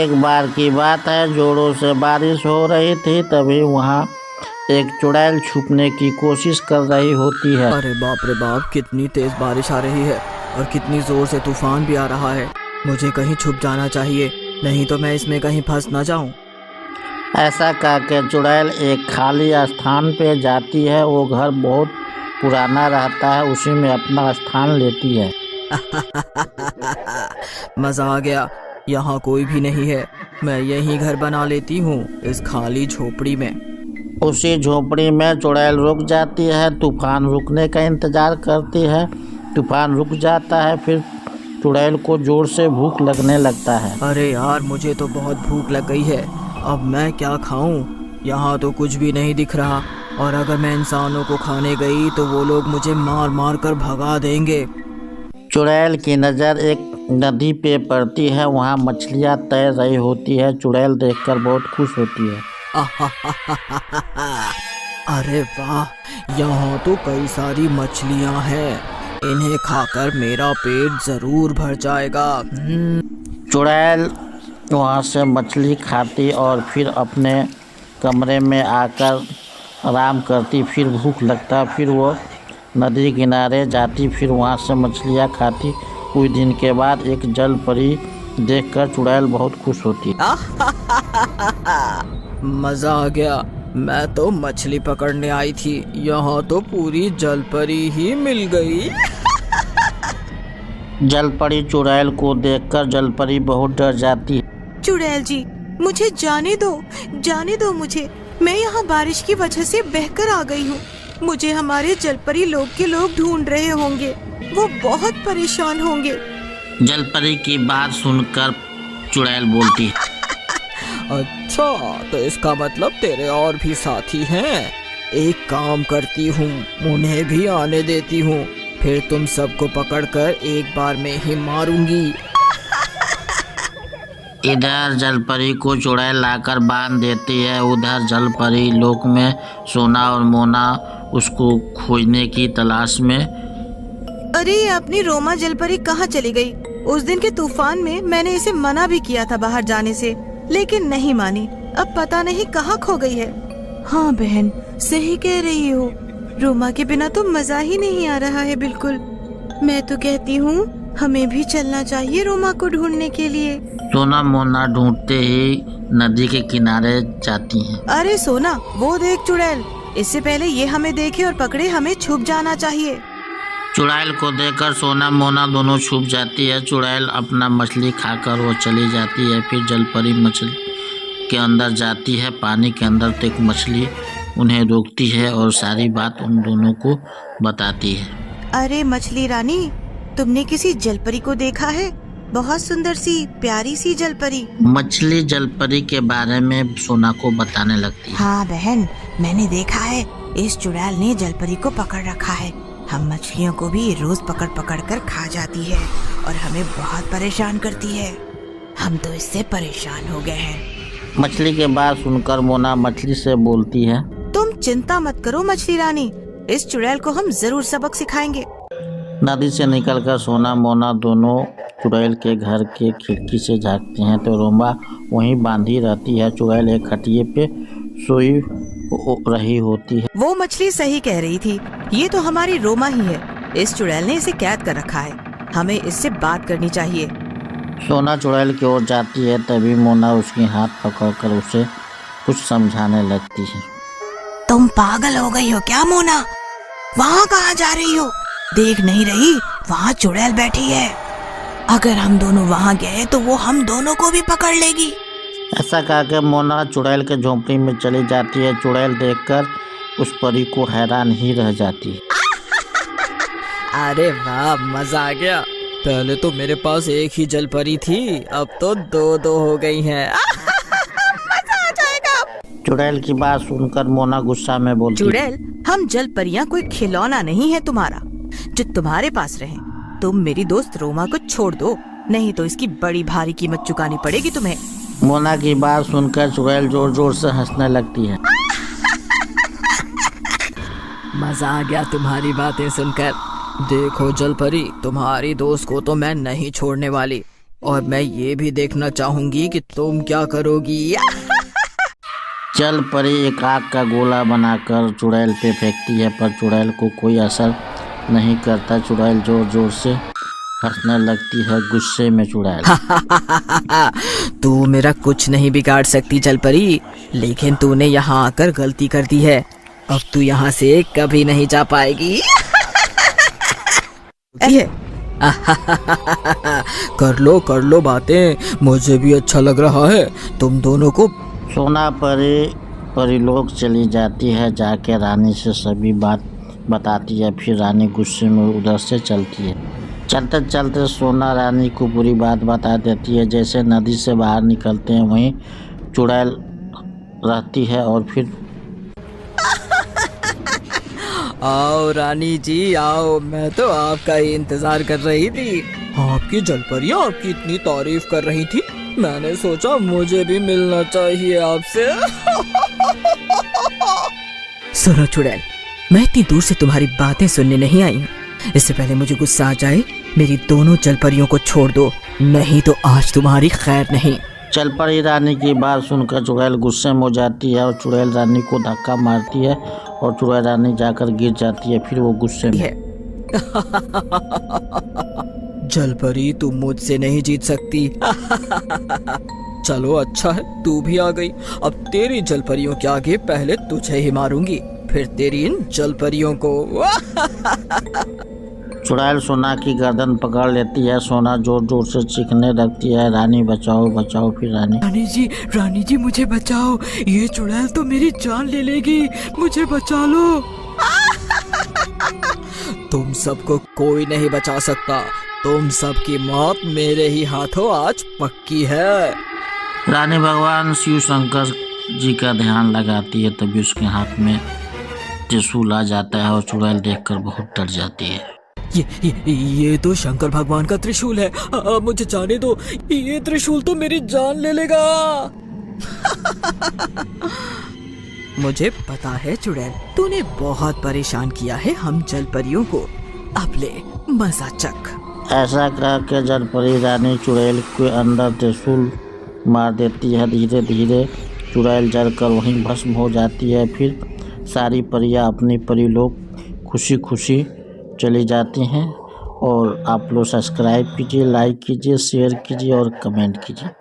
एक बार की बात है, जोरों से बारिश हो रही थी। तभी वहाँ एक चुड़ैल छुपने की कोशिश कर रही होती है। अरे बाप रे बाप, कितनी तेज बारिश आ रही है और कितनी जोर से तूफान भी आ रहा है। मुझे कहीं छुप जाना चाहिए, नहीं तो मैं इसमें कहीं फंस ना जाऊं। ऐसा कहकर चुड़ैल एक खाली स्थान पे जाती है। वो घर बहुत पुराना रहता है, उसी में अपना स्थान लेती है। मजा आ गया, यहाँ कोई भी नहीं है। मैं यही घर बना लेती हूँ इस खाली झोपड़ी में। उसी झोपड़ी में चुड़ैल रुक जाती है, तूफान रुकने का इंतजार करती है। तूफान रुक जाता है, फिर चुड़ैल को जोर से भूख लगने लगता है। अरे यार, मुझे तो बहुत भूख लग गई है। अब मैं क्या खाऊं? यहाँ तो कुछ भी नहीं दिख रहा, और अगर मैं इंसानों को खाने गई तो वो लोग मुझे मार मार कर भगा देंगे। चुड़ैल की नज़र एक नदी पे पड़ती है, वहाँ मछलियाँ तैर रही होती है। चुड़ैल देखकर बहुत खुश होती है। अरे वाह, यहाँ तो कई सारी मछलियाँ हैं। इन्हें खाकर मेरा पेट जरूर भर जाएगा। चुड़ैल वहाँ से मछली खाती और फिर अपने कमरे में आकर आराम करती। फिर भूख लगता, फिर वो नदी किनारे जाती, फिर वहाँ से मछलियाँ खाती। कुछ दिन के बाद एक जल परी देखकर चुड़ैल बहुत खुश होती। मजा आ गया, मैं तो मछली पकड़ने आई थी, यहाँ तो पूरी जलपरी ही मिल गई। जलपरी चुड़ैल को देखकर जलपरी बहुत डर जाती है। चुड़ैल जी, मुझे जाने दो मुझे। मैं यहाँ बारिश की वजह से बहकर आ गई हूँ। मुझे हमारे जलपरी लोग के लोग ढूंढ रहे होंगे, वो बहुत परेशान होंगे। जलपरी की बात सुनकर चुड़ैल बोलती है, अच्छा, तो इसका मतलब तेरे और भी साथी हैं। एक काम करती हूँ, उन्हें भी आने देती हूँ, फिर तुम सबको पकड़कर एक बार में ही मारूंगी। इधर जलपरी को चुड़ैल लाकर बांध देती है। उधर जलपरी लोक में सोना और मोना उसको खोजने की तलाश में। अरे अपनी रोमा जलपरी कहाँ चली गई? उस दिन के तूफान में मैंने इसे मना भी किया था बाहर जाने से, लेकिन नहीं मानी। अब पता नहीं कहाँ खो गई है। हाँ बहन, सही कह रही हो। रोमा के बिना तो मजा ही नहीं आ रहा है बिल्कुल। मैं तो कहती हूँ हमें भी चलना चाहिए रोमा को ढूंढने के लिए। सोना मोना ढूंढते ही नदी के किनारे जाती हैं। अरे सोना, वो देख चुड़ैल। इससे पहले ये हमें देखे और पकड़े, हमें छुप जाना चाहिए। चुड़ैल को देखकर सोना मोना दोनों छुप जाती है। चुड़ैल अपना मछली खाकर वो चली जाती है। फिर जलपरी मछली के अंदर जाती है, पानी के अंदर तो एक मछली उन्हें रोकती है और सारी बात उन दोनों को बताती है। अरे मछली रानी, तुमने किसी जलपरी को देखा है? बहुत सुंदर सी प्यारी सी जलपरी। मछली जलपरी के बारे में सोना को बताने लगती है। हाँ बहन, मैंने देखा है, इस चुड़ैल ने जलपरी को पकड़ रखा है। हम मछलियों को भी रोज पकड़ पकड़ कर खा जाती है और हमें बहुत परेशान करती है। हम तो इससे परेशान हो गए हैं। मछली के बात सुनकर मोना मछली से बोलती है, तुम चिंता मत करो मछली रानी, इस चुड़ैल को हम जरूर सबक सिखाएंगे। नदी से निकलकर सोना मोना दोनों चुड़ैल के घर के खिड़की से झांकते हैं तो रोमा वहीं बांधी रहती है। चुड़ैल एक खटिये पे सोई रही होती है। वो मछली सही कह रही थी, ये तो हमारी रोमा ही है। इस चुड़ैल ने इसे कैद कर रखा है, हमें इससे बात करनी चाहिए। सोना चुड़ैल की ओर जाती है, तभी मोना उसके हाथ पकड़कर उसे कुछ समझाने लगती है। तुम पागल हो गई हो क्या मोना? वहाँ कहाँ जा रही हो? देख नहीं रही वहाँ चुड़ैल बैठी है। अगर हम दोनों वहाँ गए तो वो हम दोनों को भी पकड़ लेगी। ऐसा कहकर मोना चुड़ैल के झोंपड़ी में चली जाती है। चुड़ैल देखकर उस परी को हैरान ही रह जाती है। अरे वाह, मजा आ गया। पहले तो मेरे पास एक ही जलपरी थी, अब तो दो दो हो गई हैं। मजा आ जाएगा। चुड़ैल की बात सुनकर मोना गुस्सा में बोलती, चुड़ैल, हम जलपरियाँ कोई खिलौना नहीं है तुम्हारा जो तुम्हारे पास रहे। तुम मेरी दोस्त रोमा को छोड़ दो, नहीं तो इसकी बड़ी भारी कीमत चुकानी पड़ेगी तुम्हें। मोना की बात सुनकर चुड़ैल जोर जोर से हंसने लगती है। मजा आ गया तुम्हारी बातें सुनकर। देखो जलपरी, तुम्हारी दोस्त को तो मैं नहीं छोड़ने वाली। और मैं ये भी देखना चाहूंगी कि तुम क्या करोगी। जल परी एक आग का गोला बनाकर चुड़ैल पे फेंकती है, पर चुड़ैल को कोई असर नहीं करता। चुड़ैल जोर जोर से हंसने लगती है। गुस्से में चुड़ैल, तू मेरा कुछ नहीं बिगाड़ सकती जलपरी, लेकिन तूने यहाँ आकर गलती कर दी है। अब तू यहाँ से कभी नहीं जा पाएगी। कर लो बातें, मुझे भी अच्छा लग रहा है तुम दोनों को। सोना परी परिलोक चली जाती है, जाके रानी से सभी बात बताती है। फिर रानी गुस्से में उधर से चलती है। चलते चलते सोना रानी को पूरी बात बता देती है। जैसे नदी से बाहर निकलते हैं वहीं चुड़ैल रहती है और फिर आओ रानी जी आओ, मैं तो आपका ही इंतजार कर रही थी। आपकी जलपरियां आपकी इतनी तारीफ कर रही थी, मैंने सोचा मुझे भी मिलना चाहिए आपसे। सुनो चुड़ैल, मैं इतनी दूर से तुम्हारी बातें सुनने नहीं आई हूँ। इससे पहले मुझे गुस्सा आ जाए, मेरी दोनों जलपरियों को छोड़ दो, नहीं तो आज तुम्हारी खैर नहीं। जलपरी रानी की बात सुनकर चुड़ैल गुस्से में हो जाती है और चुड़ैल रानी को धक्का मारती है और चुड़ैल रानी जाकर गिर जाती है। फिर वो गुस्से में जलपरी तुम मुझसे नहीं जीत सकती। चलो अच्छा है तू भी आ गई। अब तेरी जलपरियों के आगे पहले तुझे ही मारूंगी, फिर तेरी इन जलपरियों को। चुड़ैल सोना की गर्दन पकड़ लेती है। सोना जोर जोर से चीखने लगती है, रानी बचाओ बचाओ। फिर रानी जी मुझे बचाओ, ये चुड़ैल तो मेरी जान ले लेगी, मुझे बचा लो। तुम सबको कोई नहीं बचा सकता, तुम सबकी मौत मेरे ही हाथों आज पक्की है। रानी भगवान शिव शंकर जी का ध्यान लगाती है। तभी उसके हाथ में त्रिशूल आ जाता है और चुड़ैल देखकर बहुत डर जाती है। ये तो शंकर भगवान का त्रिशूल है। मुझे जाने दो, ये त्रिशूल तो मेरी जान ले लेगा। मुझे पता है चुड़ैल, तूने बहुत परेशान किया है हम जलपरियों को, अब ले मजा चख। ऐसा कह के जलपरी रानी चुड़ैल के अंदर त्रिशूल मार देती है। धीरे धीरे चुड़ैल जलकर वहीं भस्म हो जाती है। फिर सारी परियां अपनी परिलोक खुशी खुशी चली जाती हैं। और आप लोग सब्सक्राइब कीजिए, लाइक कीजिए, शेयर कीजिए और कमेंट कीजिए।